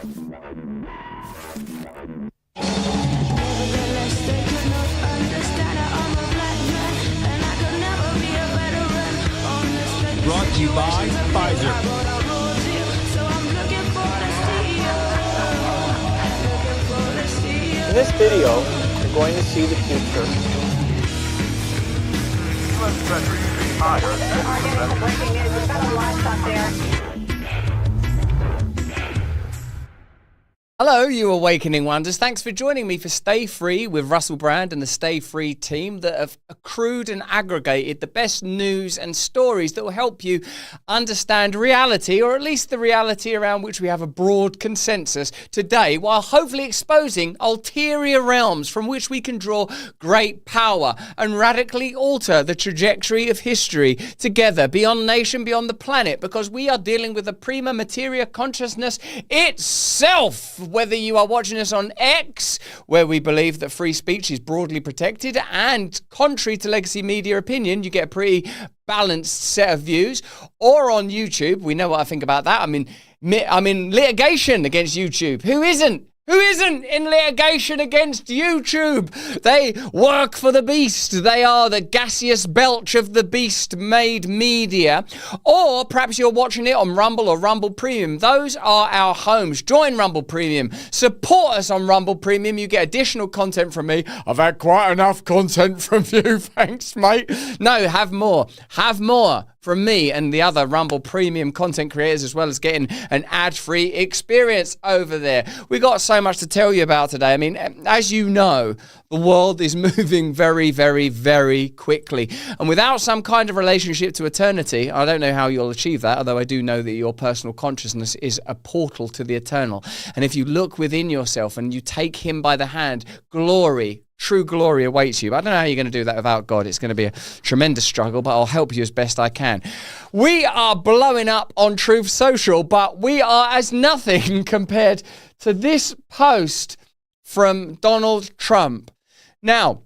Brought to you by Pfizer. In this video, you're going to see the future. Hello, you awakening wonders. Thanks for joining me for Stay Free with Russell Brand and the Stay Free team that have accrued and aggregated the best news and stories that will help you understand reality, or at least the reality around which we have a broad consensus today, while hopefully exposing ulterior realms from which we can draw great power and radically alter the trajectory of history together, beyond nation, beyond the planet, because we are dealing with a prima materia consciousness itself. Whether you are watching us on X, where we believe that free speech is broadly protected, and contrary to legacy media opinion, you get a pretty balanced set of views, or on YouTube. We know what I think about that. I'm in litigation against YouTube. Who isn't? Who isn't in litigation against YouTube? They work for the beast. They are the gaseous belch of the beast-made media. Or perhaps you're watching it on Rumble or Rumble Premium. Those are our homes. Join Rumble Premium. Support us on Rumble Premium. You get additional content from me. I've had quite enough content from you. Thanks, mate. No, have more. Have more from me and the other Rumble Premium content creators, as well as getting an ad-free experience over there. We got so much to tell you about today. I mean, as you know, the world is moving very, very, very quickly. And without some kind of relationship to eternity, I don't know how you'll achieve that, although I do know that your personal consciousness is a portal to the eternal. And if you look within yourself and you take him by the hand, glory, true glory awaits you. But I don't know how you're going to do that without God. It's going to be a tremendous struggle, but I'll help you as best I can. We are blowing up on Truth Social, but we are as nothing compared to this post from Donald Trump. Now,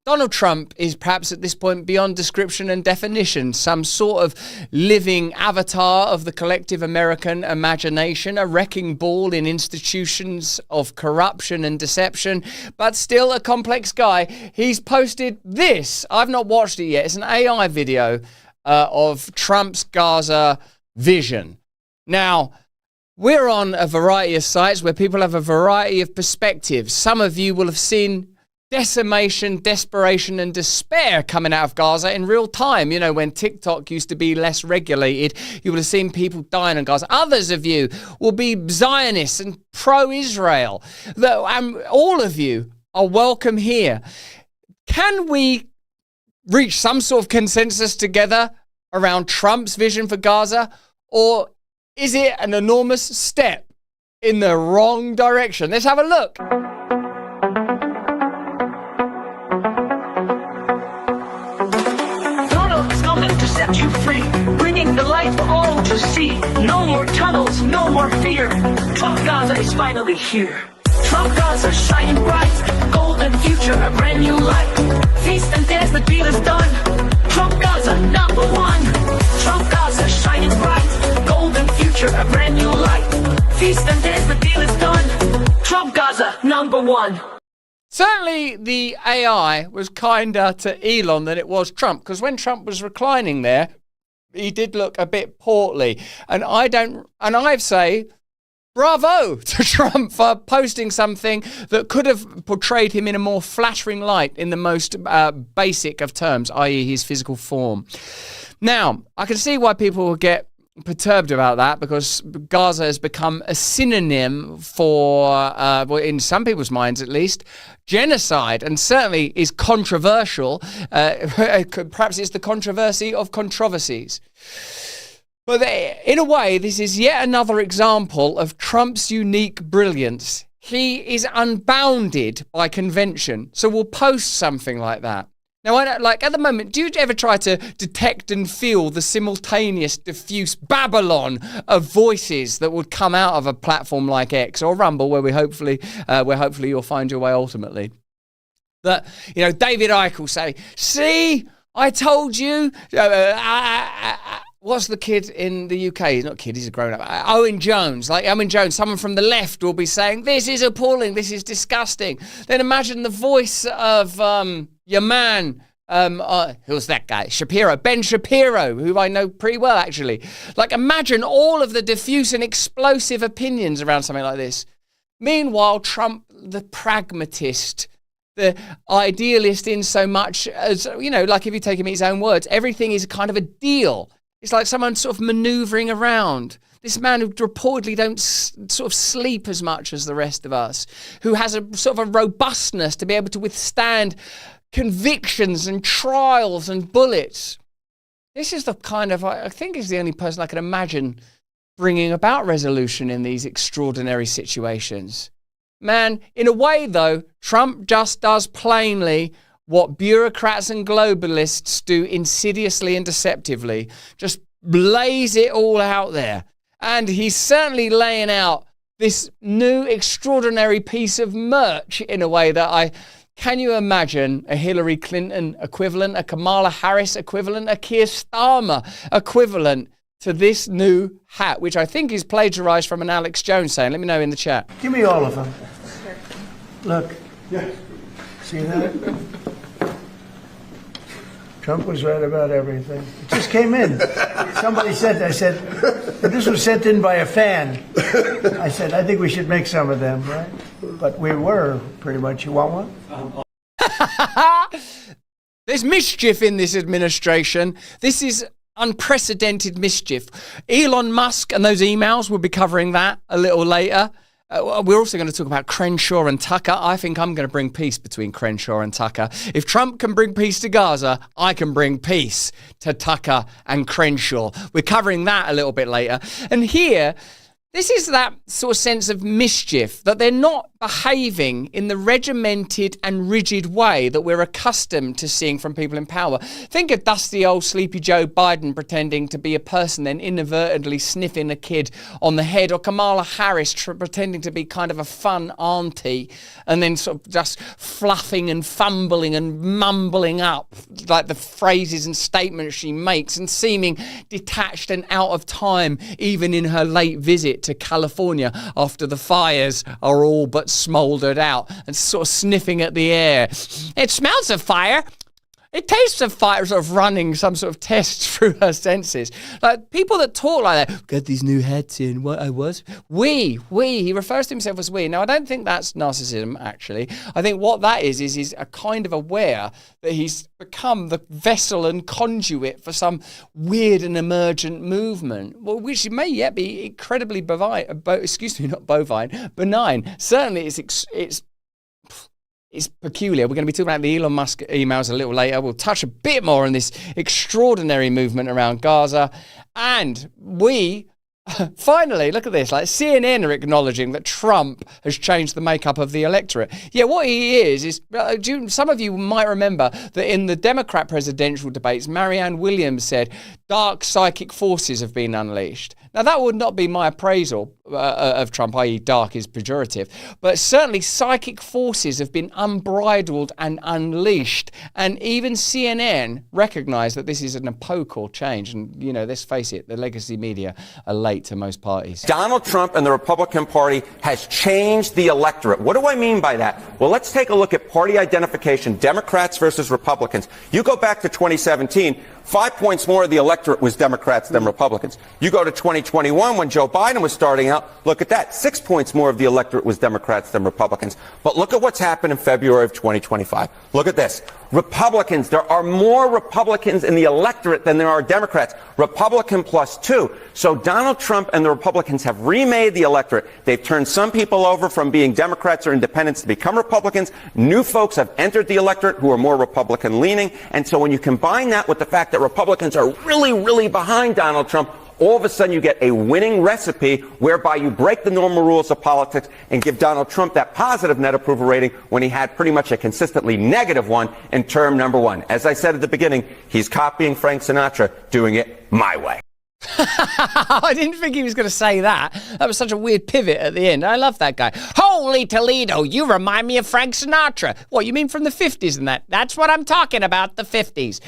Donald Trump is perhaps at this point beyond description and definition, some sort of living avatar of the collective American imagination, a wrecking ball in institutions of corruption and deception, but still a complex guy. He's posted this. I've not watched it yet. It's an AI video of Trump's Gaza vision. Now, we're on a variety of sites where people have a variety of perspectives. Some of you will have seen decimation, desperation, and despair coming out of Gaza in real time. You know, when TikTok used to be less regulated, you would have seen people dying in Gaza. Others of you will be Zionists and pro-Israel. All of you are welcome here. Can we reach some sort of consensus together around Trump's vision for Gaza, or is it an enormous step in the wrong direction? Let's have a look. Set you free, bringing the light for all to see. No more tunnels, no more fear. Trump Gaza is finally here. Trump Gaza shining bright, golden future, a brand new light. Feast and dance, the deal is done. Trump Gaza #1. Trump Gaza shining bright, golden future, a brand new light. Feast and dance, the deal is done. Trump Gaza #1. Certainly, the AI was kinder to Elon than it was Trump, because when Trump was reclining there, he did look a bit portly. And I'd say, bravo to Trump for posting something that could have portrayed him in a more flattering light in the most basic of terms, i.e. his physical form. Now, I can see why people will get perturbed about that, because Gaza has become a synonym for, in some people's minds at least, genocide, and certainly is controversial. Perhaps it's the controversy of controversies. But in a way, this is yet another example of Trump's unique brilliance. He is unbounded by convention, so we'll post something like that. Now, at the moment, do you ever try to detect and feel the simultaneous, diffuse Babylon of voices that would come out of a platform like X or Rumble, where hopefully you'll find your way ultimately? That, David Icke will say, "See, I told you." what's the kid in the UK? He's not a kid, he's a grown-up. Owen Jones. Like Owen Jones, someone from the left will be saying, this is appalling, this is disgusting. Then imagine the voice of your man, who's that guy? Shapiro. Ben Shapiro, who I know pretty well, actually. Like, imagine all of the diffuse and explosive opinions around something like this. Meanwhile, Trump, the pragmatist, the idealist in so much as, like if you take him in his own words, everything is kind of a deal. It's like someone sort of maneuvering around. This man who reportedly don't sort of sleep as much as the rest of us, who has a sort of a robustness to be able to withstand convictions and trials and bullets. This is the kind of, I think he's the only person I can imagine bringing about resolution in these extraordinary situations. Man, in a way, though, Trump just does plainly what bureaucrats and globalists do insidiously and deceptively. Just lays it all out there. And he's certainly laying out this new extraordinary piece of merch in a way that can you imagine a Hillary Clinton equivalent, a Kamala Harris equivalent, a Keir Starmer equivalent to this new hat, which I think is plagiarized from an Alex Jones saying. Let me know in the chat. Give me all of them. Look. Yeah. See that? Trump was right about everything. It just came in. Somebody said, this was sent in by a fan. I said, I think we should make some of them, right? But we were, pretty much. You want one? There's mischief in this administration. This is unprecedented mischief. Elon Musk and those emails, we'll be covering that a little later. We're also going to talk about Crenshaw and Tucker. I think I'm going to bring peace between Crenshaw and Tucker. If Trump can bring peace to Gaza, I can bring peace to Tucker and Crenshaw. We're covering that a little bit later. And here, this is that sort of sense of mischief, that they're not behaving in the regimented and rigid way that we're accustomed to seeing from people in power. Think of dusty old sleepy Joe Biden pretending to be a person, then inadvertently sniffing a kid on the head, or Kamala Harris pretending to be kind of a fun auntie and then sort of just fluffing and fumbling and mumbling up like the phrases and statements she makes and seeming detached and out of time, even in her late visit to California after the fires are all but smoldered out, and sort of sniffing at the air. It smells of fire. It tastes of fire, sort of running some sort of test through her senses. Like people that talk like that, got these new hats in, what I was? We, he refers to himself as we. Now, I don't think that's narcissism, actually. I think what that is he's a kind of aware that he's become the vessel and conduit for some weird and emergent movement, which may yet be incredibly benign. Certainly, it's peculiar. We're going to be talking about the Elon Musk emails a little later. We'll touch a bit more on this extraordinary movement around Gaza. And we, finally, look at this, like CNN are acknowledging that Trump has changed the makeup of the electorate. Yeah, what he is some of you might remember that in the Democrat presidential debates, Marianne Williams said, dark psychic forces have been unleashed. Now, that would not be my appraisal of Trump, i.e. dark is pejorative, but certainly psychic forces have been unbridled and unleashed. And even CNN recognized that this is an epochal change. And, let's face it, the legacy media are late to most parties. Donald Trump and the Republican Party has changed the electorate. What do I mean by that? Well, let's take a look at party identification, Democrats versus Republicans. You go back to 2017, 5 points more of the electorate was Democrats than Republicans. You go to 2021 when Joe Biden was starting out, look at that. 6 points more of the electorate was Democrats than Republicans. But look at what's happened in February of 2025. Look at this. Republicans, there are more Republicans in the electorate than there are Democrats. Republican +2. So Donald Trump and the Republicans have remade the electorate. They've turned some people over from being Democrats or independents to become Republicans. New folks have entered the electorate who are more Republican leaning. And so when you combine that with the fact that Republicans are really, really behind Donald Trump, all of a sudden you get a winning recipe whereby you break the normal rules of politics and give Donald Trump that positive net approval rating when he had pretty much a consistently negative one in term number one. As I said at the beginning, he's copying Frank Sinatra, doing it my way. I didn't think he was going to say that. That was such a weird pivot at the end. I love that guy. Holy Toledo, you remind me of Frank Sinatra. What, you mean from the 50s and that? That's what I'm talking about, the 50s.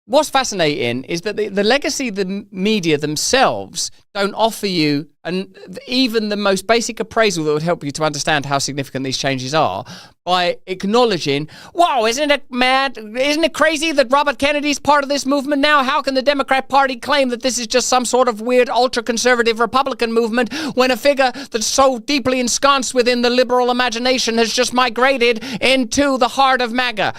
what's fascinating is that the legacy the media themselves don't offer you even the most basic appraisal that would help you to understand how significant these changes are by acknowledging, wow, isn't it mad? Isn't it crazy that Robert Kennedy's part of this movement now? How can the Democrat Party claim that this is just some sort of weird ultra-conservative Republican movement when a figure that's so deeply ensconced within the liberal imagination has just migrated into the heart of MAGA?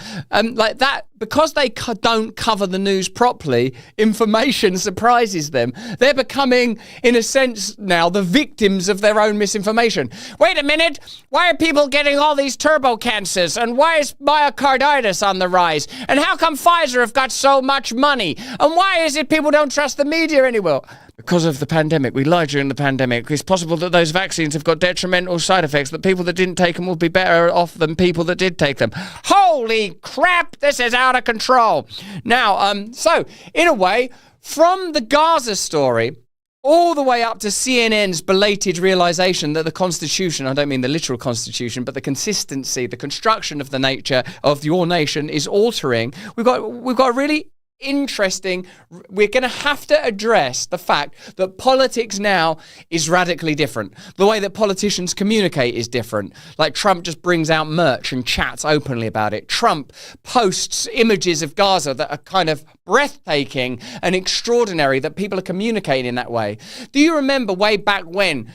Like that, because they don't cover the news properly, information surprises them. They're becoming, in a sense now, the victims of their own misinformation. Wait a minute, why are people getting all these turbo cancers? And why is myocarditis on the rise? And how come Pfizer have got so much money? And why is it people don't trust the media anymore? Because of the pandemic. We lied during the pandemic. It's possible that those vaccines have got detrimental side effects, that people that didn't take them will be better off than people that did take them. Holy crap, this is out of control. Now, so, in a way, from the Gaza story all the way up to CNN's belated realization that the Constitution, I don't mean the literal Constitution, but the consistency, the construction of the nature of your nation is altering, we've got a really interesting, we're going to have to address the fact that politics now is radically different. The way that politicians communicate is different. Like Trump just brings out merch and chats openly about it. Trump posts images of Gaza that are kind of breathtaking and extraordinary, that people are communicating in that way. Do you remember way back when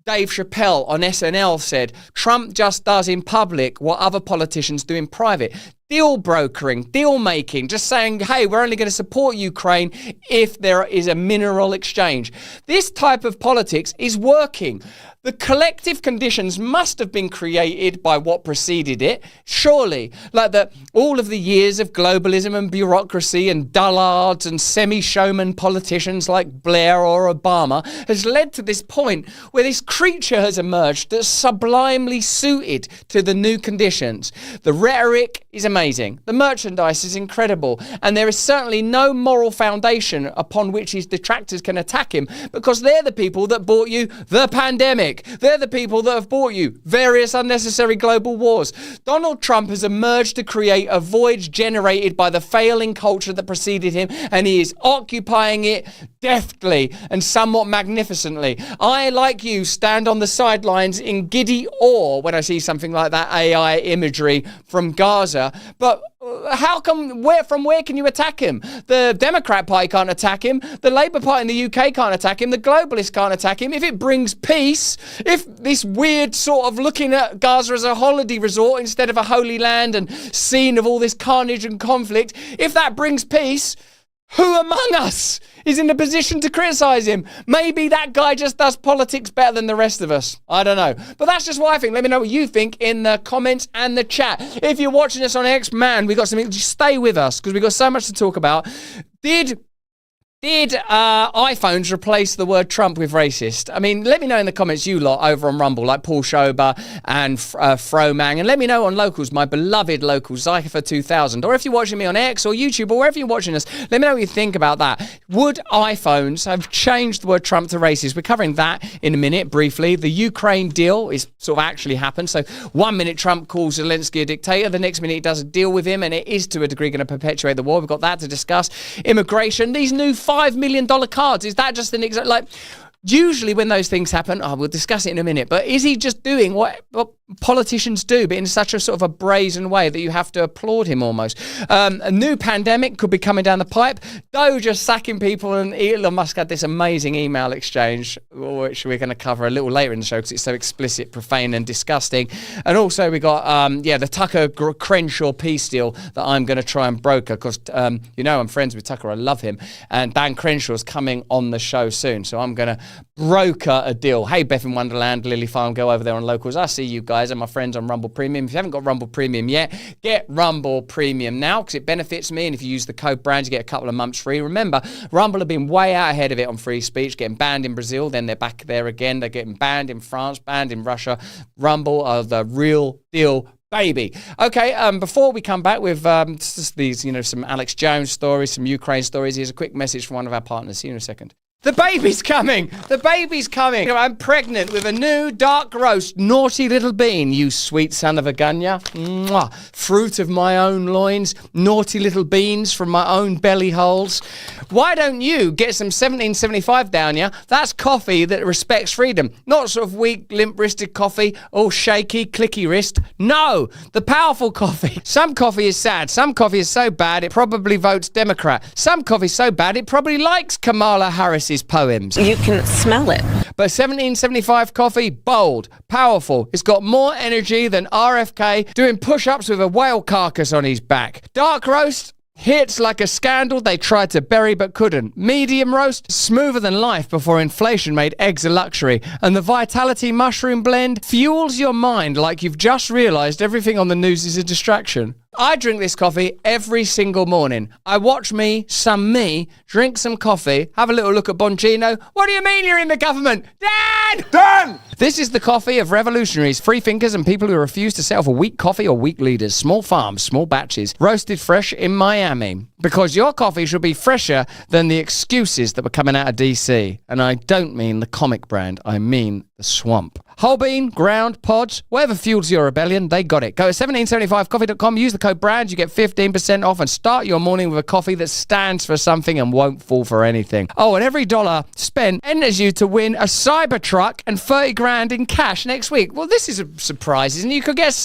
Dave Chappelle on SNL said, Trump just does in public what other politicians do in private? Deal brokering, deal making, just saying, hey, we're only going to support Ukraine if there is a mineral exchange. This type of politics is working. The collective conditions must have been created by what preceded it, surely. Like that, all of the years of globalism and bureaucracy and dullards and semi-showman politicians like Blair or Obama has led to this point where this creature has emerged that's sublimely suited to the new conditions. The rhetoric is amazing. The merchandise is incredible. And there is certainly no moral foundation upon which his detractors can attack him, because they're the people that bought you the pandemic. They're the people that have bought you various unnecessary global wars. Donald Trump has emerged to create a void generated by the failing culture that preceded him, and he is occupying it deftly and somewhat magnificently. I, like you, stand on the sidelines in giddy awe when I see something like that AI imagery from Gaza. But how come, from where can you attack him? The Democrat Party can't attack him. The Labour Party in the UK can't attack him. The globalists can't attack him. If it brings peace, if this weird sort of looking at Gaza as a holiday resort instead of a holy land and scene of all this carnage and conflict, if that brings peace, who among us is in a position to criticise him? Maybe that guy just does politics better than the rest of us. I don't know. But that's just what I think. Let me know what you think in the comments and the chat. If you're watching us on X, man, we got something. Just stay with us because we've got so much to talk about. Did iPhones replace the word Trump with racist? I mean, let me know in the comments, you lot over on Rumble, like Paul Schober and Fromang. And let me know on Locals, my beloved Locals, Zypher2000. Or if you're watching me on X or YouTube or wherever you're watching us, let me know what you think about that. Would iPhones have changed the word Trump to racist? We're covering that in a minute, briefly. The Ukraine deal is sort of actually happened. So 1 minute Trump calls Zelensky a dictator. The next minute he does a deal with him. And it is to a degree going to perpetuate the war. We've got that to discuss. Immigration. These new $5 million cards. Is that just an exact, like, usually when those things happen, we'll discuss it in a minute, but is he just doing what politicians do, but in such a sort of a brazen way that you have to applaud him almost? A new pandemic could be coming down the pipe. Doge just sacking people, and Elon Musk had this amazing email exchange, which we're going to cover a little later in the show because it's so explicit, profane and disgusting. And also we got, the Tucker-Crenshaw peace deal that I'm going to try and broker because, I'm friends with Tucker. I love him. And Dan Crenshaw's coming on the show soon. So I'm going to broker a deal. Hey, Beth in Wonderland, Lily Farm, go over there on Locals. I see you guys and my friends on Rumble Premium. If you haven't got Rumble Premium yet, get Rumble Premium now because it benefits me. And if you use the code BRAND, you get a couple of months free. Remember, Rumble have been way out ahead of it on free speech, getting banned in Brazil. Then they're back there again. They're getting banned in France, banned in Russia. Rumble are the real deal, baby. Okay, before we come back with just these, some Alex Jones stories, some Ukraine stories, here's a quick message from one of our partners. See you in a second. The baby's coming! The baby's coming! I'm pregnant with a new dark roast, naughty little bean, you sweet son of a gunya. Mwah. Fruit of my own loins, naughty little beans from my own belly holes. Why don't you get some 1775 down ya? That's coffee that respects freedom. Not sort of weak, limp-wristed coffee, all shaky, clicky wrist. No! The powerful coffee. Some coffee is sad. Some coffee is so bad it probably votes Democrat. Some coffee is so bad it probably likes Kamala Harris's poems. You can smell it. But 1775 coffee, bold, powerful. It's got more energy than RFK doing push-ups with a whale carcass on his back. Dark roast hits like a scandal they tried to bury but couldn't. Medium roast, smoother than life before inflation made eggs a luxury. And the Vitality Mushroom Blend fuels your mind like you've just realised everything on the news is a distraction. I drink this coffee every single morning. I watch me, drink some coffee, have a little look at Bongino. What do you mean you're in the government? Dad! Done! This is the coffee of revolutionaries, free thinkers, and people who refuse to settle for weak coffee or weak leaders. Small farms, small batches, roasted fresh in Miami. Because your coffee should be fresher than the excuses that were coming out of DC. And I don't mean the comic brand, I mean the swamp. Whole bean, ground, pods, whatever fuels your rebellion, they got it. Go to 1775coffee.com, use the code BRAND, you get 15% off, and start your morning with a coffee that stands for something and won't fall for anything. Oh, and every dollar spent enters you to win a Cybertruck and 30 grand in cash next week. Well, this is a surprise, isn't it? You could get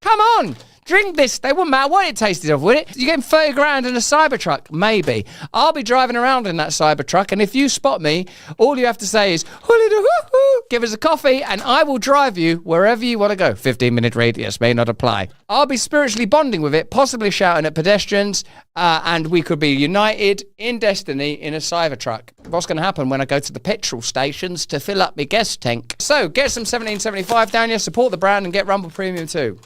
come on! Drink this. They wouldn't matter what it tasted of, would it? You're getting 30 grand in a Cybertruck. Maybe. I'll be driving around in that Cybertruck, and if you spot me, all you have to say is, give us a coffee, and I will drive you wherever you want to go. 15-minute radius may not apply. I'll be spiritually bonding with it, possibly shouting at pedestrians, and we could be united in destiny in a Cybertruck. What's going to happen when I go to the petrol stations to fill up my gas tank? So, get some 1775 down here, support the brand, and get Rumble Premium too.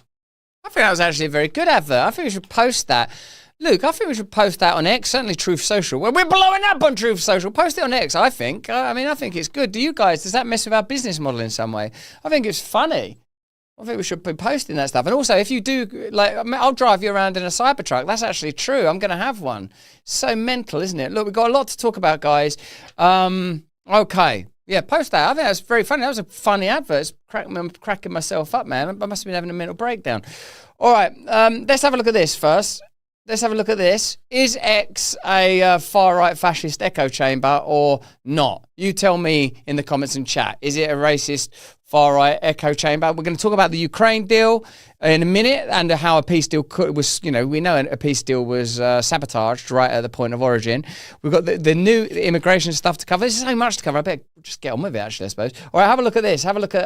I think that was actually a very good advert. I think we should post that. Luke, I think we should post that on X, certainly Truth Social. Well, we're blowing up on Truth Social. Post it on X, I think. I think it's good. Do you guys, does that mess with our business model in some way? I think it's funny. I think we should be posting that stuff. And also, if you do, I'll drive you around in a Cybertruck. That's actually true. I'm going to have one. So mental, isn't it? Look, we've got a lot to talk about, guys. Okay. Yeah, post that. I think that was very funny. That was a funny advert. I'm cracking myself up, man. I must have been having a mental breakdown. All right, let's have a look at this first. Let's have a look at this. Is X a far-right fascist echo chamber or not? You tell me in the comments and chat. Is it a racist far-right echo chamber? We're going to talk about the Ukraine deal in a minute and how a peace deal was, we know a peace deal was sabotaged right at the point of origin. We've got the new immigration stuff to cover. There's so much to cover. I better just get on with it, actually, I suppose. All right, have a look at this. Have a look at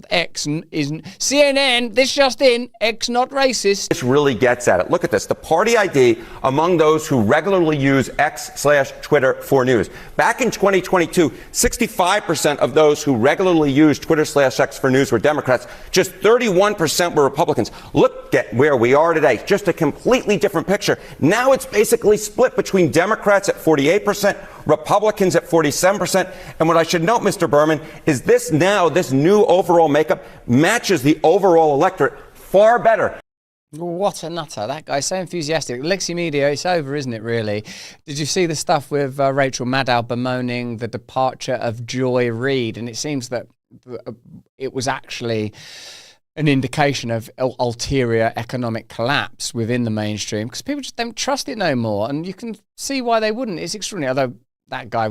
X. CNN, this just in, X not racist. This really gets at it. Look at this. The party ID among those who regularly use X/Twitter for news. Back in 2022, 65% of those who regularly use Twitter/X for news were Democrats. Just 31% were Republicans. Look at where we are today. Just a completely different picture. Now it's basically split between Democrats at 48%, Republicans at 47%. And what I should note, Mr. Berman, is this new overall makeup matches the overall electorate far better. What a nutter. That guy's so enthusiastic. Lexi Media, it's over, isn't it, really? Did you see the stuff with Rachel Maddow bemoaning the departure of Joy Reid? And it seems that it was actually an indication of ulterior economic collapse within the mainstream because people just don't trust it no more. And you can see why they wouldn't. It's extraordinary. Although that guy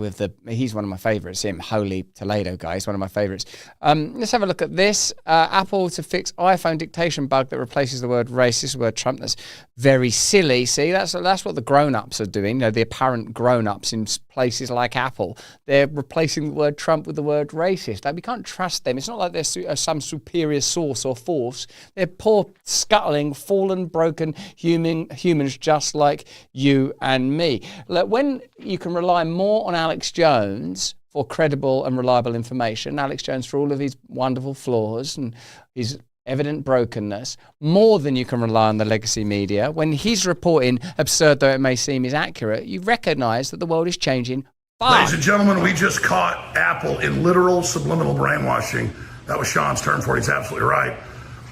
he's one of my favorites, Holy Toledo guy, he's one of my favorites. Let's have a look at this. Apple to fix iPhone dictation bug that replaces the word racist, the word Trump. That's very silly. See, that's what the grown-ups are doing. The apparent grown-ups in places like Apple. They're replacing the word Trump with the word racist. We can't trust them. It's not like they're some superior source or force. They're poor, scuttling, fallen, broken humans just like you and me. When you can rely more on Alex Jones for credible and reliable information, Alex Jones for all of his wonderful flaws and his evident brokenness, more than you can rely on the legacy media. When he's reporting, absurd though it may seem, is accurate, you recognise that the world is changing fast. Ladies and gentlemen, we just caught Apple in literal subliminal brainwashing. That was Sean's term for it. He's absolutely right.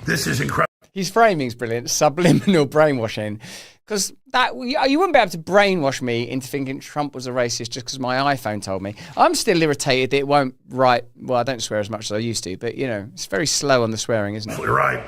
This is incredible. His framing's brilliant. Subliminal brainwashing. because that you wouldn't be able to brainwash me into thinking Trump was a racist just because my iPhone told me. I'm still irritated that it won't write. Well, I don't swear as much as I used to, but it's very slow on the swearing, isn't it? Absolutely right.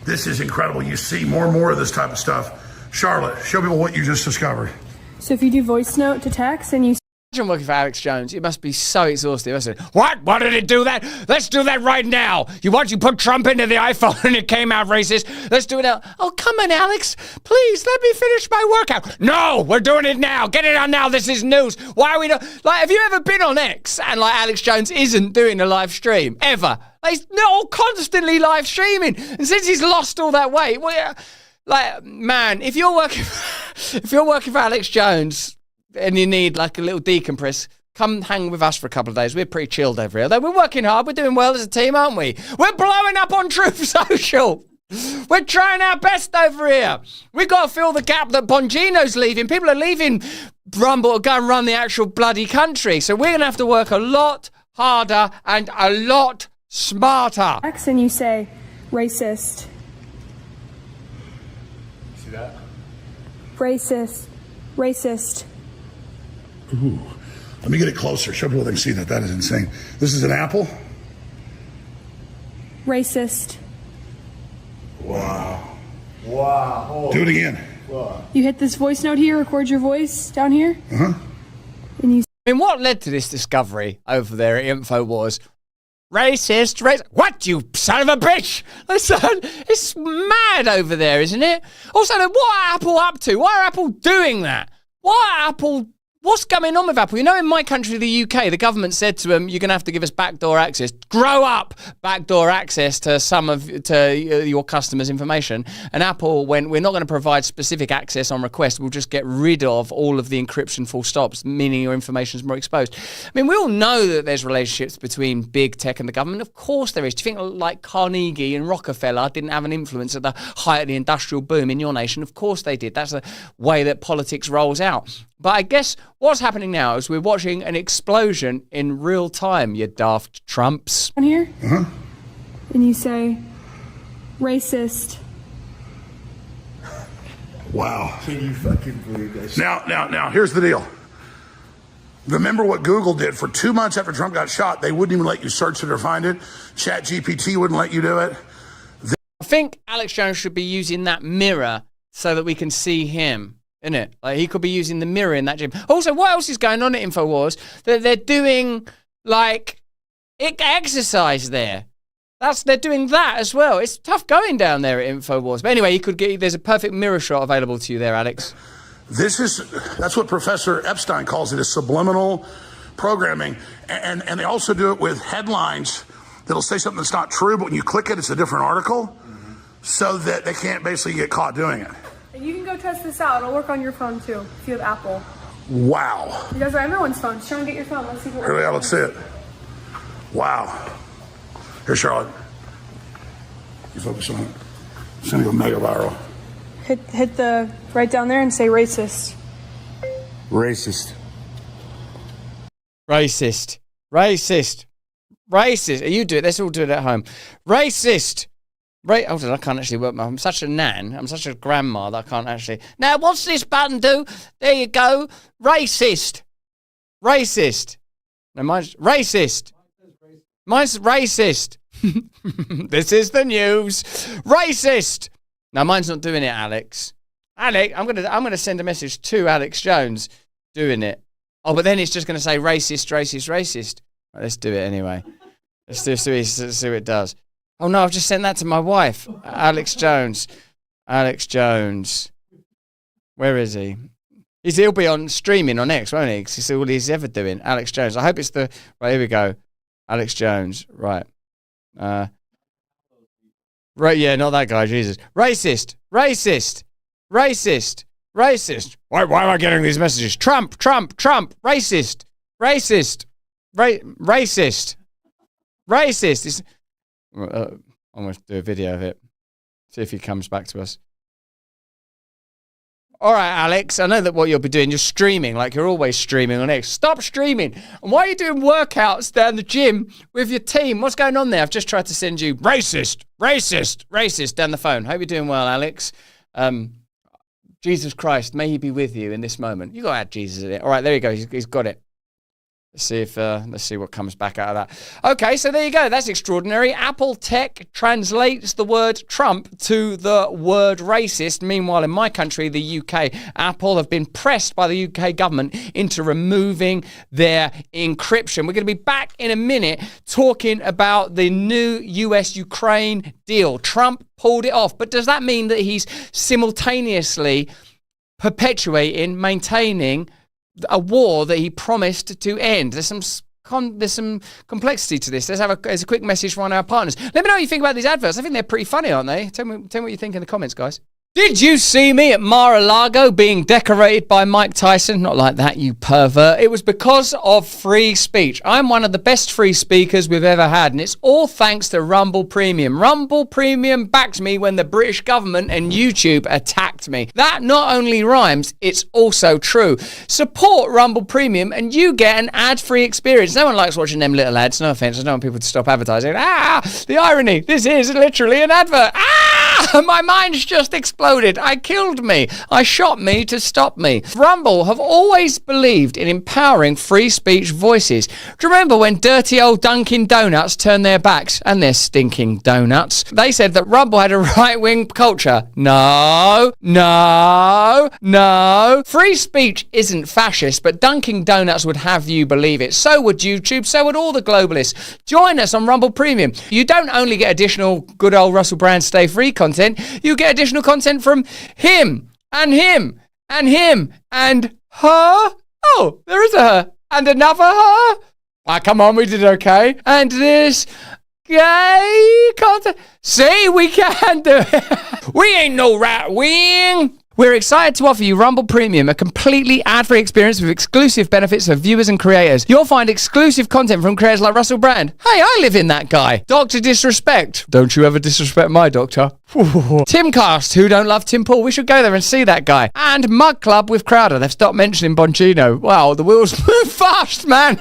This is incredible. You see more and more of this type of stuff. Charlotte, show people what you just discovered. So if you do voice note to text and you Imagine working for Alex Jones. It must be so exhausting. I said, what? Why did it do that? Let's do that right now. You put Trump into the iPhone and it came out racist. Let's do it now. Oh, come on, Alex. Please, let me finish my workout. No, we're doing it now. Get it on now. This is news. Why are we not? Have you ever been on X and Alex Jones isn't doing a live stream? Ever? He's not constantly live streaming. And since he's lost all that weight, man, if you're working for Alex Jones, and you need a little decompress, come hang with us for a couple of days. We're pretty chilled over here. Though we're working hard. We're doing well as a team, aren't we? We're blowing up on Truth Social. We're trying our best over here. We've got to fill the gap that Bongino's leaving. People are leaving Rumble to go and run the actual bloody country. So we're going to have to work a lot harder and a lot smarter. and you say racist. See that? Racist. Ooh. Let me get it closer. Show people they can see that. That is insane. This is an apple? Racist. Wow. Wow. Do it again. You hit this voice note here, record your voice down here. Uh-huh. And you What led to this discovery over there at InfoWars? Racist. What, you son of a bitch? It's mad over there, isn't it? Also, what are Apple up to? Why are Apple doing that? What's going on with Apple? In my country, the UK, the government said to them, you're going to have to give us backdoor access. Grow up! Backdoor access to your customers' information. And Apple went, we're not going to provide specific access on request. We'll just get rid of all of the encryption full stops, meaning your information is more exposed. We all know that there's relationships between big tech and the government. Of course there is. Do you think Carnegie and Rockefeller didn't have an influence at the height of the industrial boom in your nation? Of course they did. That's the way that politics rolls out. But I guess what's happening now is we're watching an explosion in real time, you daft Trumps. down here. Uh-huh. And you say racist. Wow. Can you fucking believe this? Now, here's the deal. Remember what Google did for 2 months after Trump got shot? They wouldn't even let you search it or find it. ChatGPT wouldn't let you do it. I think Alex Jones should be using that mirror so that we can see him. Isn't it? He could be using the mirror in that gym. Also, what else is going on at InfoWars? They're doing exercise there. They're doing that as well. It's tough going down there at InfoWars. But anyway, there's a perfect mirror shot available to you there, Alex. That's what Professor Epstein calls it, is subliminal programming. And they also do it with headlines that'll say something that's not true, but when you click it, it's a different article, so that they can't basically get caught doing it. You can go test this out. It'll work on your phone too if you have Apple. Wow. It does on everyone's phone. Just try and get your phone. Let's see what Here, let's see it. Wow. Here, Charlotte. You focus on it. It's going to go mega viral. Hit the right down there and say racist. Racist. You do it. Let's all do it at home. Racist. Hold on, I can't actually work. I'm such a nan. I'm such a grandma that I can't actually. Now, what's this button do? There you go. Racist. No, mine's racist. Mine's racist. This is the news. Racist. Now, mine's not doing it, Alex. I'm gonna send a message to Alex Jones doing it. Oh, but then it's just gonna say racist. Right, let's do it anyway. Let's see what it does. Oh no, I've just sent that to my wife. Alex Jones. Where is he? He'll be on streaming on X, won't he? 'Cause it's all he's ever doing. Alex Jones. I hope it's right, here we go. Alex Jones. Right. Right, yeah, not that guy, Jesus. Racist. Why am I getting these messages? Trump. Racist. I'm going to do a video of it. See if he comes back to us. All right, Alex, I know that what you'll be doing, you're streaming like you're always streaming on X. Stop streaming. And why are you doing workouts down the gym with your team? What's going on there? I've just tried to send you racist down the phone. Hope you're doing well, Alex. Jesus Christ, may he be with you in this moment. You got to add Jesus in it. All right, there you go. He's got it. Let's see what comes back out of that. Okay, so there you go. That's extraordinary. Apple Tech translates the word Trump to the word racist. Meanwhile, in my country, the UK, Apple have been pressed by the UK government into removing their encryption. We're going to be back in a minute talking about the new US-Ukraine deal. Trump pulled it off, but does that mean that he's simultaneously perpetuating, maintaining a war that he promised to end? There's some complexity to this. There's a quick message from one of our partners. Let me know what you think about these adverts. I think they're pretty funny, aren't they? Tell me what you think in the comments, guys. Did you see me at Mar-a-Lago being decorated by Mike Tyson? Not like that, you pervert. It was because of free speech. I'm one of the best free speakers we've ever had, and it's all thanks to Rumble Premium. Rumble Premium backed me when the British government and YouTube attacked me. That not only rhymes, it's also true. Support Rumble Premium and you get an ad-free experience. No one likes watching them little ads. No offense, I don't want people to stop advertising. The irony. This is literally an advert. My mind's just exploded. I killed me. I shot me to stop me. Rumble have always believed in empowering free speech voices. Do you remember when dirty old Dunkin' Donuts turned their backs, and their stinking donuts? They said that Rumble had a right-wing culture. No. Free speech isn't fascist, but Dunkin' Donuts would have you believe it. So would YouTube. So would all the globalists. Join us on Rumble Premium. You don't only get additional good old Russell Brand Stay Free content, you get additional content from him and him and him and her. Oh, there is a her and another her. Come on, we did okay. And this gay content. See, we can do it. We ain't no right wing. We're excited to offer you Rumble Premium, a completely ad-free experience with exclusive benefits for viewers and creators. You'll find exclusive content from creators like Russell Brand. Hey, I live in that guy. Dr. Disrespect. Don't you ever disrespect my doctor. Timcast, who don't love Tim Paul. We should go there and see that guy. And Mug Club with Crowder. They've stopped mentioning Boncino. Wow, the wheels move fast, man.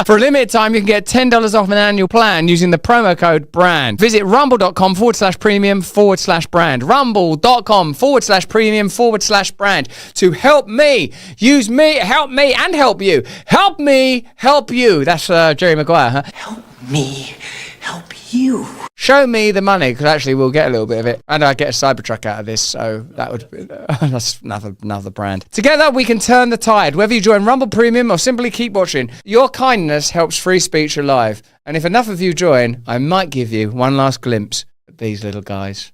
For a limited time, you can get $10 off an annual plan using the promo code BRAND. Visit rumble.com/premium/brand. Rumble.com/premium/brand to help me, use me, help me, and help you. Help me, help you. That's Jerry Maguire, huh? Help me, help you. Show me the money, because actually we'll get a little bit of it. And I get a Cybertruck out of this, so that would be, that's another brand. Together we can turn the tide. Whether you join Rumble Premium or simply keep watching, your kindness helps free speech alive. And if enough of you join, I might give you one last glimpse at these little guys.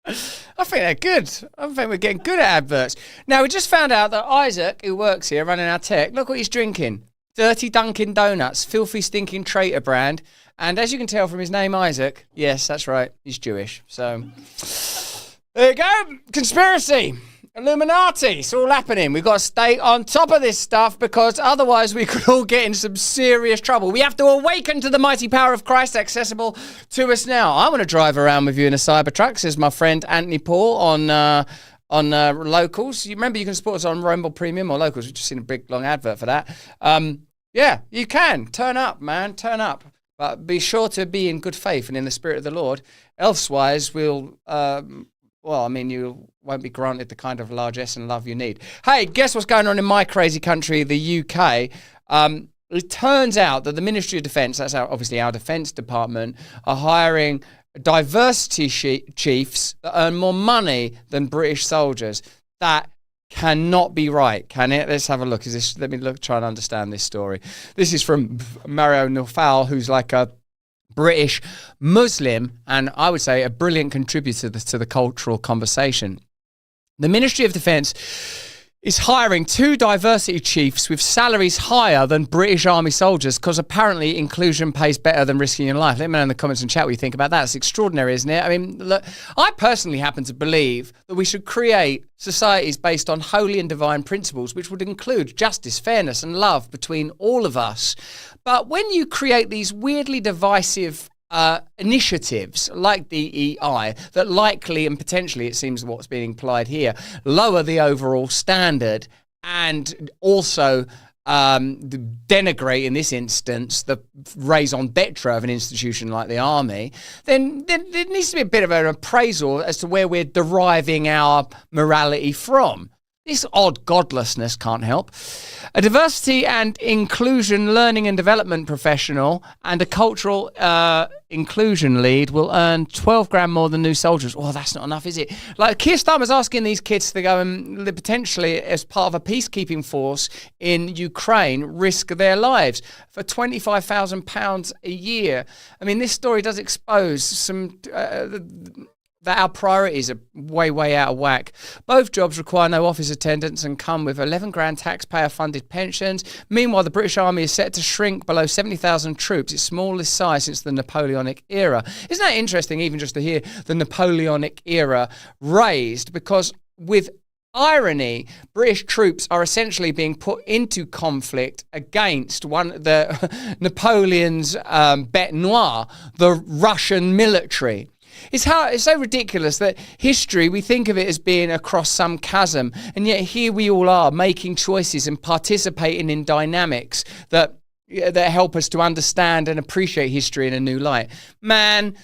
I think they're good. I think we're getting good at adverts. Now, we just found out that Isaac, who works here running our tech, look what he's drinking. Dirty Dunkin' Donuts, filthy stinking traitor brand. And as you can tell from his name, Isaac, yes, that's right, he's Jewish. So, there you go. Conspiracy. Illuminati. It's all happening. We've got to stay on top of this stuff because otherwise we could all get in some serious trouble. We have to awaken to the mighty power of Christ accessible to us now. I want to drive around with you in a Cybertruck, says my friend Anthony Paul on Locals. You remember you can support us on Rumble Premium or Locals. We've just seen a big long advert for that. Yeah, you can. Turn up, man. Turn up. But be sure to be in good faith and in the spirit of the Lord. Elsewise, you won't be granted the kind of largesse and love you need. Hey, guess what's going on in my crazy country, the UK? It turns out that the Ministry of Defence, that's obviously our Defence Department, are hiring diversity chiefs that earn more money than British soldiers. That cannot be right, can it? Let's have a look. Let me try and understand this story. This is from Mario Nufal, who's like a British Muslim, and I would say a brilliant contributor to the cultural conversation. The Ministry of Defence is hiring 2 diversity chiefs with salaries higher than British Army soldiers because apparently inclusion pays better than risking your life. Let me know in the comments and chat what you think about that. It's extraordinary, isn't it? I mean, look, I personally happen to believe that we should create societies based on holy and divine principles, which would include justice, fairness, and love between all of us. But when you create these weirdly divisive initiatives like DEI that likely and potentially, it seems what's being implied here, lower the overall standard and also denigrate, in this instance, the raison d'etre of an institution like the army, then there needs to be a bit of an appraisal as to where we're deriving our morality from. This odd godlessness can't help. A diversity and inclusion learning and development professional and a cultural inclusion lead will earn 12 grand more than new soldiers. Oh, that's not enough, is it? Like, Keir Starmer's asking these kids to go and potentially, as part of a peacekeeping force in Ukraine, risk their lives for £25,000 a year. I mean, this story does expose some... that our priorities are way out of whack. Both jobs require no office attendance and come with 11 grand taxpayer-funded pensions. Meanwhile, the British Army is set to shrink below 70,000 troops, its smallest size since the Napoleonic era. Isn't that interesting, even just to hear the Napoleonic era raised? Because with irony, British troops are essentially being put into conflict against Napoleon's bête noire, the Russian military. It's so ridiculous that history, we think of it as being across some chasm, and yet here we all are making choices and participating in dynamics that help us to understand and appreciate history in a new light. Man,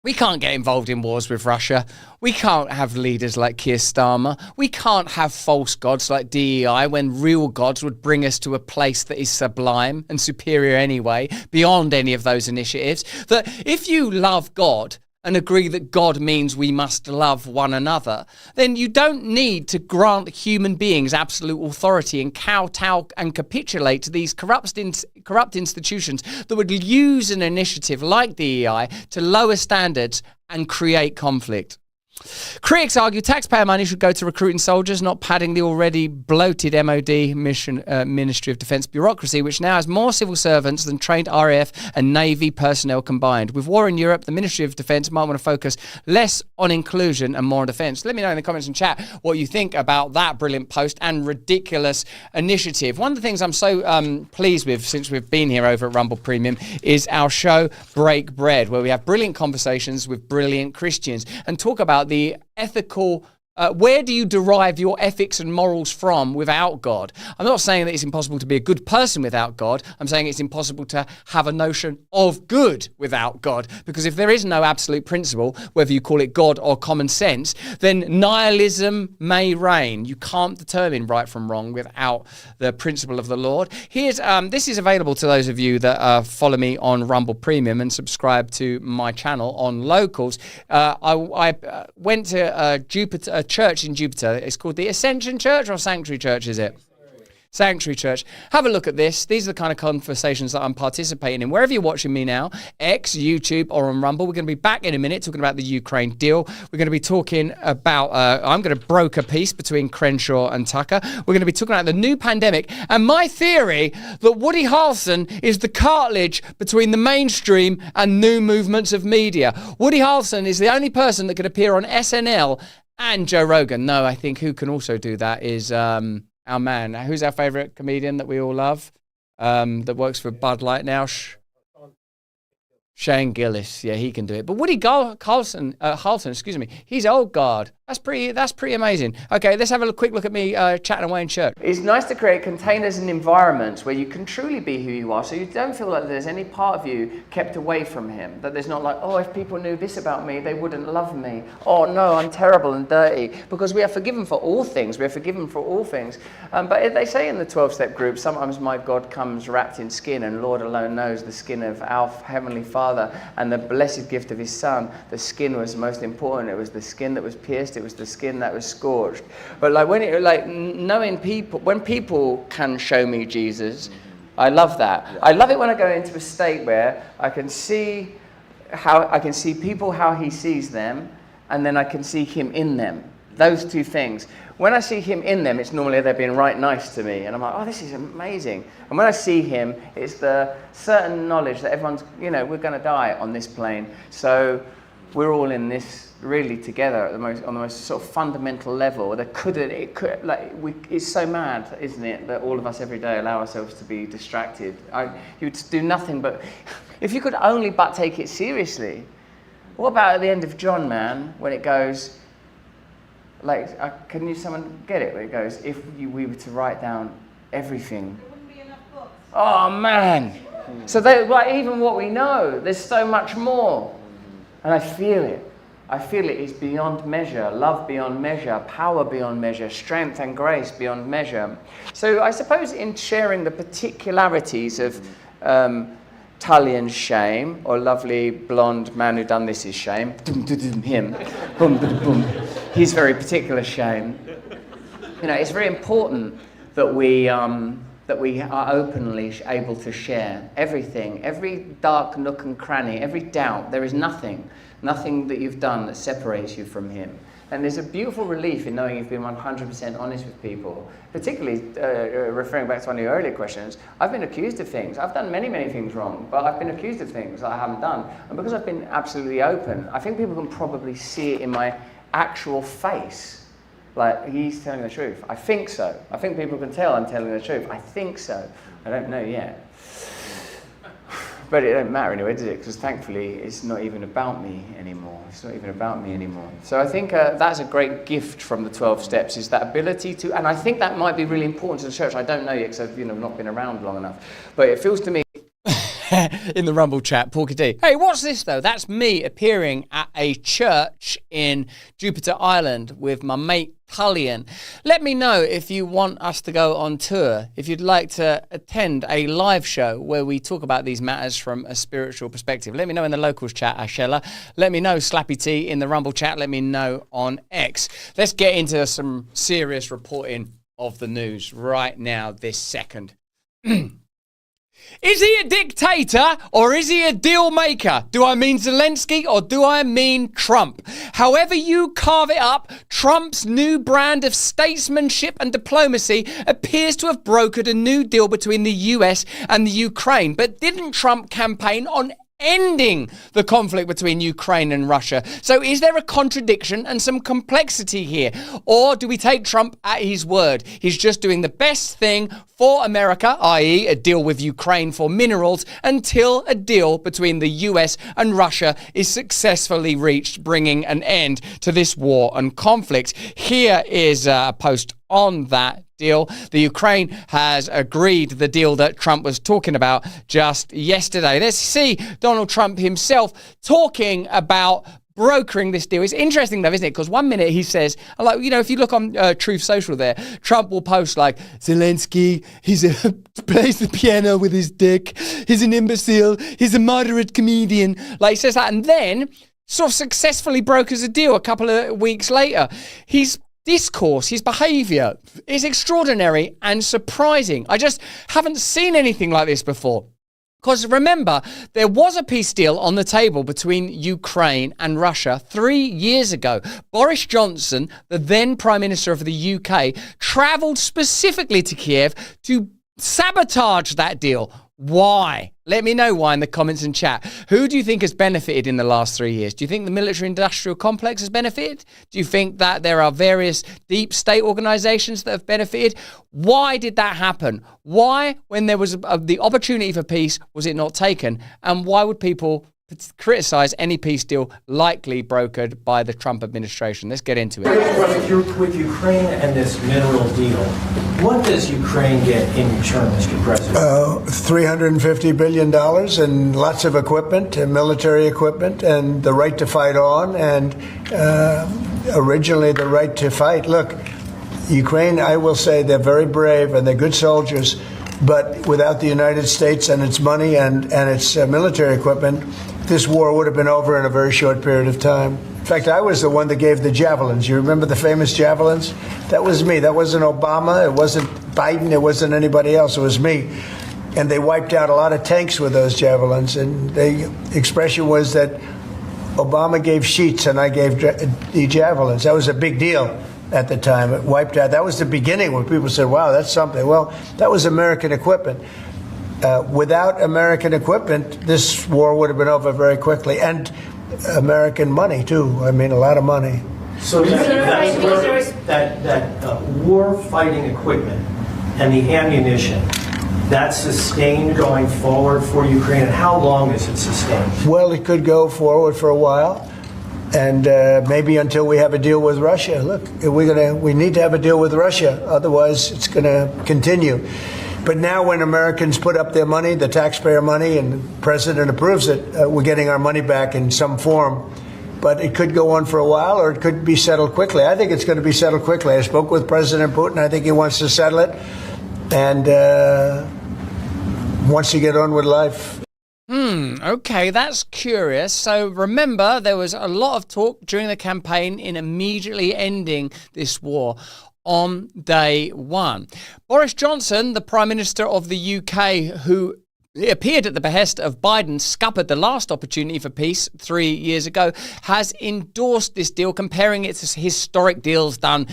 we can't get involved in wars with Russia. We can't have leaders like Keir Starmer. We can't have false gods like DEI when real gods would bring us to a place that is sublime and superior anyway, beyond any of those initiatives. That if you love God and agree that God means we must love one another, then you don't need to grant human beings absolute authority and kowtow and capitulate to these corrupt institutions that would use an initiative like DEI to lower standards and create conflict. Critics argue taxpayer money should go to recruiting soldiers, not padding the already bloated MOD Ministry of Defence bureaucracy, which now has more civil servants than trained RAF and Navy personnel combined. With war in Europe, the Ministry of Defence might want to focus less on inclusion and more on defence. Let me know in the comments and chat what you think about that brilliant post and ridiculous initiative. One of the things I'm so pleased with since we've been here over at Rumble Premium is our show Break Bread, where we have brilliant conversations with brilliant Christians and talk about the ethical, where do you derive your ethics and morals from without God? I'm not saying that it's impossible to be a good person without God. I'm saying it's impossible to have a notion of good without God. Because if there is no absolute principle, whether you call it God or common sense, then nihilism may reign. You can't determine right from wrong without the principle of the Lord. This is available to those of you that follow me on Rumble Premium and subscribe to my channel on Locals. I went to Jupiter, church in Jupiter. It's called the Ascension Church or Sanctuary Church, is it? Sanctuary Church. Have a look at this. These are the kind of conversations that I'm participating in. Wherever you're watching me now, X, YouTube, or on Rumble, we're going to be back in a minute talking about the Ukraine deal. We're going to be talking about, I'm going to broker peace between Crenshaw and Tucker. We're going to be talking about the new pandemic and my theory that Woody Harrelson is the cartilage between the mainstream and new movements of media. Woody Harrelson is the only person that could appear on SNL and Joe Rogan. No, I think who can also do that is our man. Who's our favourite comedian that we all love? That works for Bud Light now? Shane Gillis. Yeah, he can do it. But Woody Harrelson, excuse me, he's old guard. That's pretty amazing. Okay, let's have a quick look at me chatting away in church. It's nice to create containers and environments where you can truly be who you are, so you don't feel like there's any part of you kept away from him. That there's not like, oh, if people knew this about me, they wouldn't love me. Oh no, I'm terrible and dirty. Because we are forgiven for all things. We are forgiven for all things. But they say in the 12-step group, sometimes my God comes wrapped in skin, and Lord alone knows the skin of our Heavenly Father and the blessed gift of His Son. The skin was most important. It was the skin that was pierced. It was the skin that was scorched. But knowing people, when people can show me Jesus, I love that. I love it when I go into a state where I can see people how He sees them, and then I can see Him in them. Those two things. When I see Him in them, it's normally they're being right nice to me, and I'm like, oh, this is amazing. And when I see Him, it's the certain knowledge that everyone's, we're going to die on this plane, so we're all in this really together on the most sort of fundamental level. It's so mad, isn't it, that all of us every day allow ourselves to be distracted. You would do nothing but, if you could only but take it seriously. What about at the end of John, man, when it goes, someone get it? Where it goes, if we were to write down everything. Oh man! So like, even what we know, there's so much more, and I feel it. I feel it is beyond measure, love beyond measure, power beyond measure, strength and grace beyond measure. So I suppose in sharing the particularities of Tullian's shame, or lovely blonde man who done this is shame, him, his very particular shame. You know, it's very important that we are openly able to share everything, every dark nook and cranny, every doubt. There is nothing that you've done that separates you from him. And there's a beautiful relief in knowing you've been 100% honest with people. Particularly, referring back to one of your earlier questions, I've been accused of things. I've done many, many things wrong, but I've been accused of things that I haven't done. And because I've been absolutely open, I think people can probably see it in my actual face. Like, he's telling the truth. I think so. I think people can tell I'm telling the truth. I think so. I don't know yet. But it don't matter anyway, does it? Because thankfully, it's not even about me anymore. It's not even about me anymore. So I think that's a great gift from the 12 steps, is that ability to, and I think that might be really important to the church. I don't know yet, because I've not been around long enough. But it feels to me, in the Rumble chat, Porky D. Hey, what's this though? That's me appearing at a church in Jupiter Island with my mate Tullian. Let me know if you want us to go on tour, if you'd like to attend a live show where we talk about these matters from a spiritual perspective. Let me know in the locals chat, Ashella. Let me know, Slappy T, in the Rumble chat. Let me know on X. Let's get into some serious reporting of the news right now, this second. Is he a dictator or is he a deal maker? Do I mean Zelensky or do I mean Trump? However you carve it up, Trump's new brand of statesmanship and diplomacy appears to have brokered a new deal between the US and the Ukraine. But didn't Trump campaign on ending the conflict between Ukraine and Russia? So is there a contradiction and some complexity here? Or do we take Trump at his word? He's just doing the best thing for America, i.e. a deal with Ukraine for minerals, until a deal between the US and Russia is successfully reached, bringing an end to this war and conflict. Here is a post on that deal. The Ukraine has agreed the deal that Trump was talking about just yesterday. Let's see Donald Trump himself talking about brokering this deal. It's interesting though, isn't it? Because 1 minute he says, like, you know, if you look on Truth Social there, Trump will post like, Zelensky, plays the piano with his dick, he's an imbecile, he's a moderate comedian. Like, he says that, and then sort of successfully brokers a deal a couple of weeks later. His discourse, his behaviour is extraordinary and surprising. I just haven't seen anything like this before. Because remember, there was a peace deal on the table between Ukraine and Russia 3 years ago. Boris Johnson, the then Prime Minister of the UK, travelled specifically to Kiev to sabotage that deal. Why? Let me know why in the comments and chat. Who do you think has benefited in the last 3 years? Do you think the military-industrial complex has benefited? Do you think that there are various deep state organisations that have benefited? Why did that happen? Why, when there was the opportunity for peace, was it not taken? And why would people criticise any peace deal likely brokered by the Trump administration? Let's get into it. With Ukraine and this mineral deal, what does Ukraine get in return, Mr. President? $350 billion and lots of equipment, and military equipment, and the right to fight on, and originally the right to fight. Look, Ukraine, I will say they're very brave and they're good soldiers, but without the United States and its money and its military equipment, this war would have been over in a very short period of time. In fact, I was the one that gave the javelins. You remember the famous javelins? That was me. That wasn't Obama. It wasn't Biden. It wasn't anybody else. It was me. And they wiped out a lot of tanks with those javelins. And the expression was that Obama gave sheets and I gave the javelins. That was a big deal at the time. It wiped out. That was the beginning when people said, wow, that's something. Well, that was American equipment. Without American equipment, this war would have been over very quickly. And American money, too. I mean, a lot of money. So that war-fighting equipment and the ammunition, that's sustained going forward for Ukraine? And how long is it sustained? Well, it could go forward for a while. And maybe until we have a deal with Russia. Look, we need to have a deal with Russia. Otherwise, it's going to continue. But now when Americans put up their money, the taxpayer money, and the president approves it, we're getting our money back in some form. But it could go on for a while, or it could be settled quickly. I think it's going to be settled quickly. I spoke with President Putin. I think he wants to settle it and wants to get on with life. Okay, that's curious. So remember, there was a lot of talk during the campaign in immediately ending this war on day one. Boris Johnson, the Prime Minister of the UK, who appeared at the behest of Biden, scuppered the last opportunity for peace 3 years ago, has endorsed this deal, comparing it to historic deals done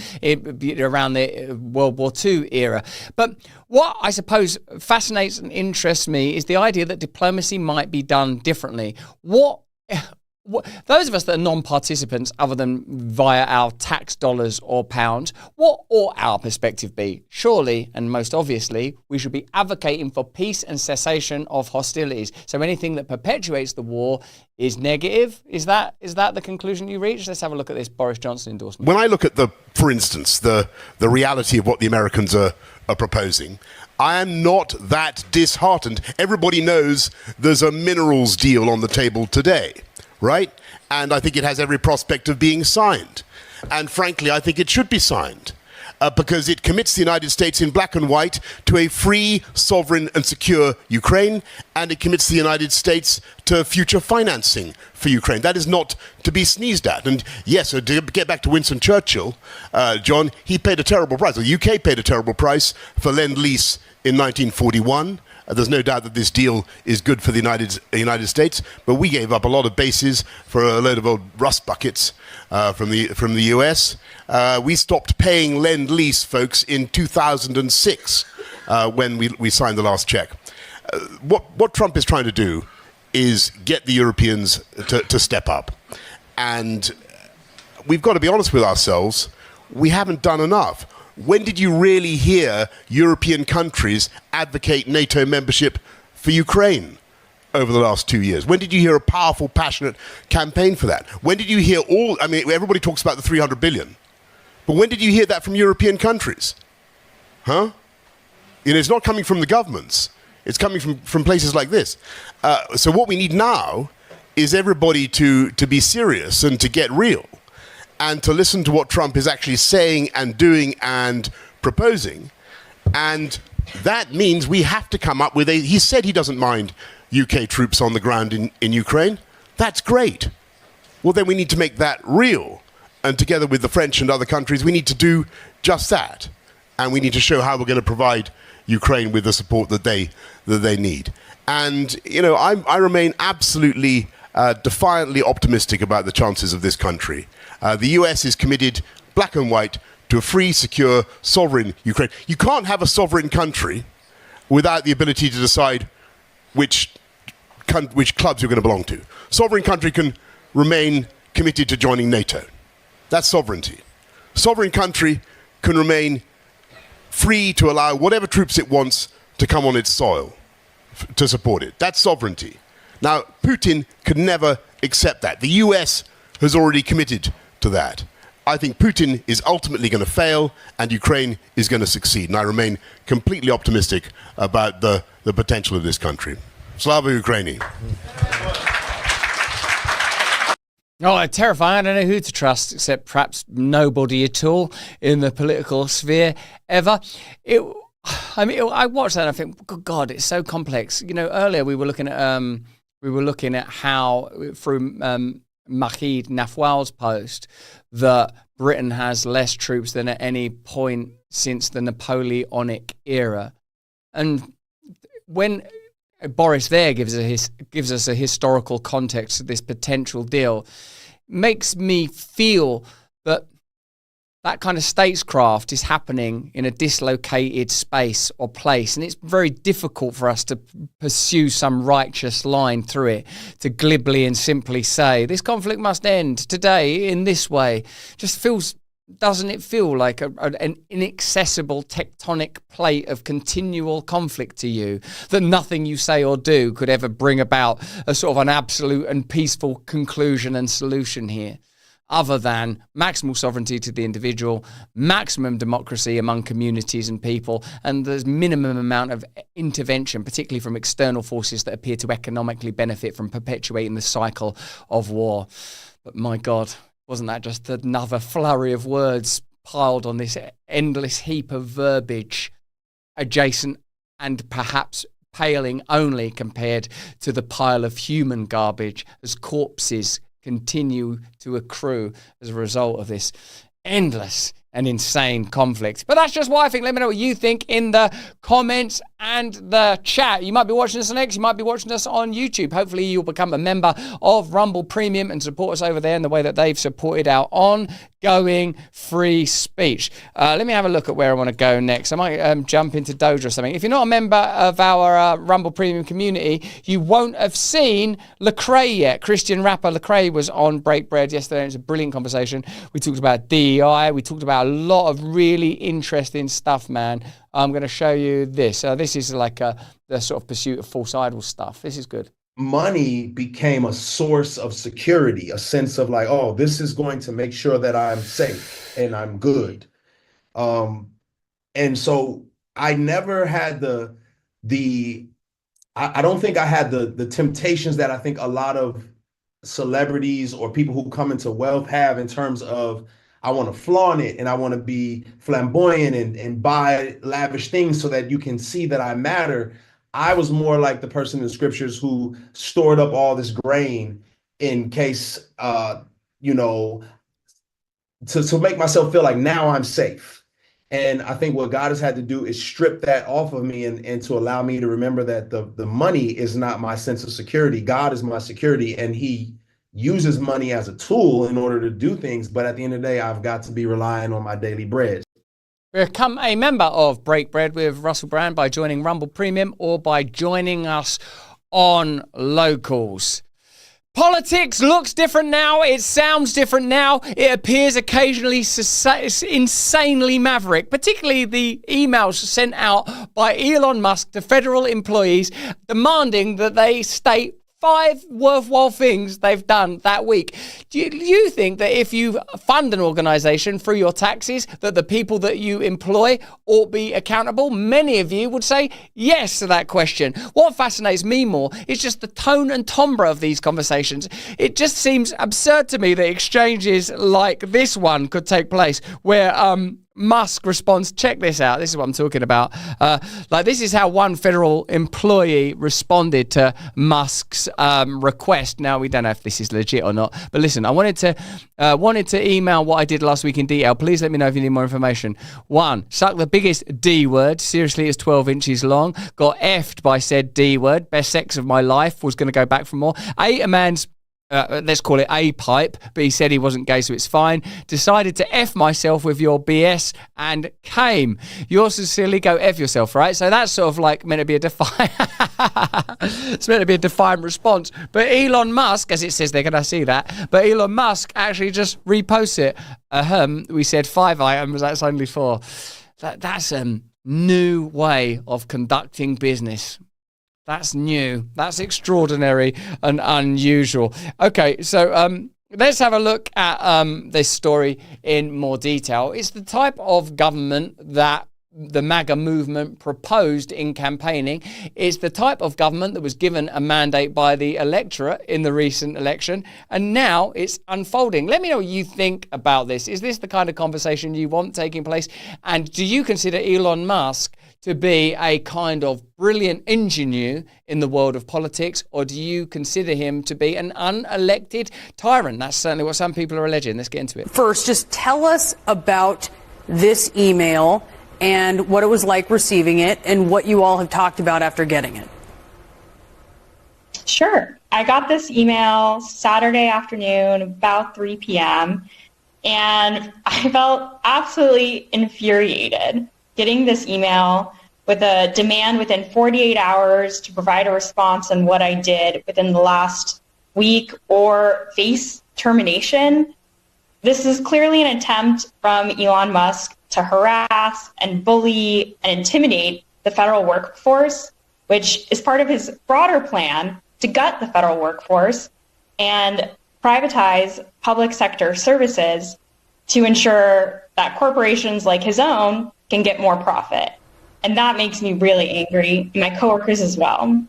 around the World War II era. But what I suppose fascinates and interests me is the idea that diplomacy might be done differently. Those of us that are non-participants, other than via our tax dollars or pounds, what ought our perspective be? Surely, and most obviously, we should be advocating for peace and cessation of hostilities. So anything that perpetuates the war is negative. Is that the conclusion you reach? Let's have a look at this Boris Johnson endorsement. When I look at for instance, the reality of what the Americans are proposing, I am not that disheartened. Everybody knows there's a minerals deal on the table today. Right? And I think it has every prospect of being signed. And frankly, I think it should be signed because it commits the United States in black and white to a free, sovereign and secure Ukraine, and it commits the United States to future financing for Ukraine. That is not to be sneezed at. And yes, to get back to Winston Churchill, John, he paid a terrible price. The UK paid a terrible price for Lend-Lease in 1941. There's no doubt that this deal is good for the United States, but we gave up a lot of bases for a load of old rust buckets from the US. We stopped paying Lend-Lease, folks, in 2006 when we signed the last check. What Trump is trying to do is get the Europeans to step up. And we've got to be honest with ourselves, we haven't done enough. When did you really hear European countries advocate NATO membership for Ukraine over the last 2 years? When did you hear a powerful, passionate campaign for that? When did you hear everybody talks about the 300 billion, but when did you hear that from European countries? Huh? It's not coming from the governments. It's coming from places like this. So what we need now is everybody to be serious and to get real, and to listen to what Trump is actually saying and doing and proposing. And that means we have to come up with he said he doesn't mind UK troops on the ground in Ukraine. That's great. Well, then we need to make that real. And together with the French and other countries, we need to do just that. And we need to show how we're going to provide Ukraine with the support that they need. And, I remain absolutely defiantly optimistic about the chances of this country. The US is committed, black and white, to a free, secure, sovereign Ukraine. You can't have a sovereign country without the ability to decide which clubs you're going to belong to. Sovereign country can remain committed to joining NATO. That's sovereignty. Sovereign country can remain free to allow whatever troops it wants to come on its soil to support it. That's sovereignty. Now, Putin could never accept that. The US has already committed to that. I think Putin is ultimately going to fail and Ukraine is going to succeed. And I remain completely optimistic about the potential of this country. Slava Ukraini. Oh, terrifying. I don't know who to trust, except perhaps nobody at all in the political sphere ever. I watched that and I think, good God, it's so complex. Earlier we were looking at how through Mahid Nafwal's post that Britain has less troops than at any point since the Napoleonic era, and when Boris there gives us a historical context to this potential deal, makes me feel that kind of statescraft is happening in a dislocated space or place, and it's very difficult for us to pursue some righteous line through it, to glibly and simply say, this conflict must end today in this way. Just feels doesn't it feel like an inaccessible tectonic plate of continual conflict to you, that nothing you say or do could ever bring about a sort of an absolute and peaceful conclusion and solution here, other than maximal sovereignty to the individual, maximum democracy among communities and people, and there's minimum amount of intervention, particularly from external forces that appear to economically benefit from perpetuating the cycle of war? But my God, wasn't that just another flurry of words piled on this endless heap of verbiage, adjacent and perhaps paling only compared to the pile of human garbage as corpses continue to accrue as a result of this endless and insane conflict. But that's just what I think. Let me know what you think in the comments and the chat. You might be watching us on X, you might be watching us on YouTube. Hopefully you'll become a member of Rumble Premium and support us over there in the way that they've supported our ongoing free speech. Let me have a look at where I want to go next. I might jump into Doja or something. If you're not a member of our Rumble Premium community, you won't have seen Lecrae yet. Christian rapper Lecrae was on Break Bread yesterday. It was a brilliant conversation. We talked about DEI. We talked about a lot of really interesting stuff, man. I'm going to show you this. This is like the sort of pursuit of false idol stuff. This is good. Money became a source of security, a sense of like, oh, this is going to make sure that I'm safe and I'm good. And so I never had I don't think I had the temptations that I think a lot of celebrities or people who come into wealth have, in terms of, I want to flaunt it and I want to be flamboyant and buy lavish things so that you can see that I matter. I was more like the person in the scriptures who stored up all this grain in case, to make myself feel like now I'm safe. And I think what God has had to do is strip that off of me and to allow me to remember that the money is not my sense of security. God is my security, and he uses money as a tool in order to do things. But at the end of the day, I've got to be relying on my daily bread. Become a member of Break Bread with Russell Brand by joining Rumble Premium or by joining us on Locals. Politics looks different now. It sounds different now. It appears occasionally insanely maverick, particularly the emails sent out by Elon Musk to federal employees demanding that they state 5 worthwhile things they've done that week. Do you think that if you fund an organization through your taxes, that the people that you employ ought be accountable? Many of you would say yes to that question. What fascinates me more is just the tone and timbre of these conversations. It just seems absurd to me that exchanges like this one could take place, where Musk responds, check this out, this is what I'm talking about. This is how one federal employee responded to Musk's request. Now, we don't know if this is legit or not, but listen, I wanted to email what I did last week in detail. Please let me know if you need more information. 1, suck the biggest D word. Seriously, it's 12 inches long. Got effed by said D word. Best sex of my life. Was going to go back for more. Ate a man's let's call it a pipe, but he said he wasn't gay, so it's fine. Decided to F myself with your BS and came. Yours sincerely, go F yourself, right? So that's sort of like meant to be a defiant it's meant to be a defiant response. But Elon Musk, as it says there, can I see that? But Elon Musk actually just reposts it. We said 5 items, that's only 4. That's a new way of conducting business. That's new. That's extraordinary and unusual. Okay, so let's have a look at this story in more detail. It's the type of government that the MAGA movement proposed in campaigning. It's the type of government that was given a mandate by the electorate in the recent election, and now it's unfolding. Let me know what you think about this. Is this the kind of conversation you want taking place? And do you consider Elon Musk to be a kind of brilliant ingenue in the world of politics, or do you consider him to be an unelected tyrant? That's certainly what some people are alleging. Let's get into it. First, just tell us about this email and what it was like receiving it and what you all have talked about after getting it. Sure. I got this email Saturday afternoon, about 3 p.m., and I felt absolutely infuriated getting this email with a demand within 48 hours to provide a response on what I did within the last week or face termination. This is clearly an attempt from Elon Musk to harass and bully and intimidate the federal workforce, which is part of his broader plan to gut the federal workforce and privatize public sector services to ensure that corporations like his own can get more profit. And that makes me really angry, and my coworkers as well.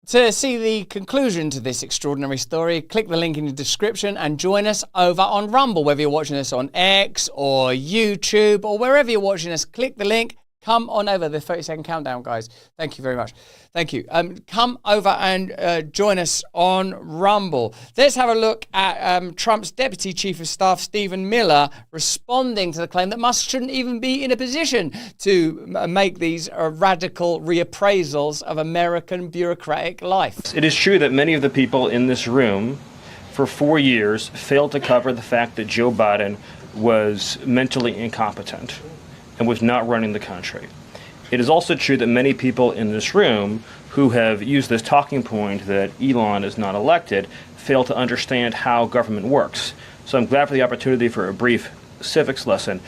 To see the conclusion to this extraordinary story, click the link in the description and join us over on Rumble. Whether you're watching us on X or YouTube or wherever you're watching us, click the link. Come on over, the 30-second countdown, guys. Thank you very much. Thank you. Come over and join us on Rumble. Let's have a look at Trump's Deputy Chief of Staff, Stephen Miller, responding to the claim that Musk shouldn't even be in a position to make these radical reappraisals of American bureaucratic life. It is true that many of the people in this room for 4 years failed to cover the fact that Joe Biden was mentally incompetent and was not running the country. It is also true that many people in this room who have used this talking point that Elon is not elected fail to understand how government works. So I'm glad for the opportunity for a brief civics lesson.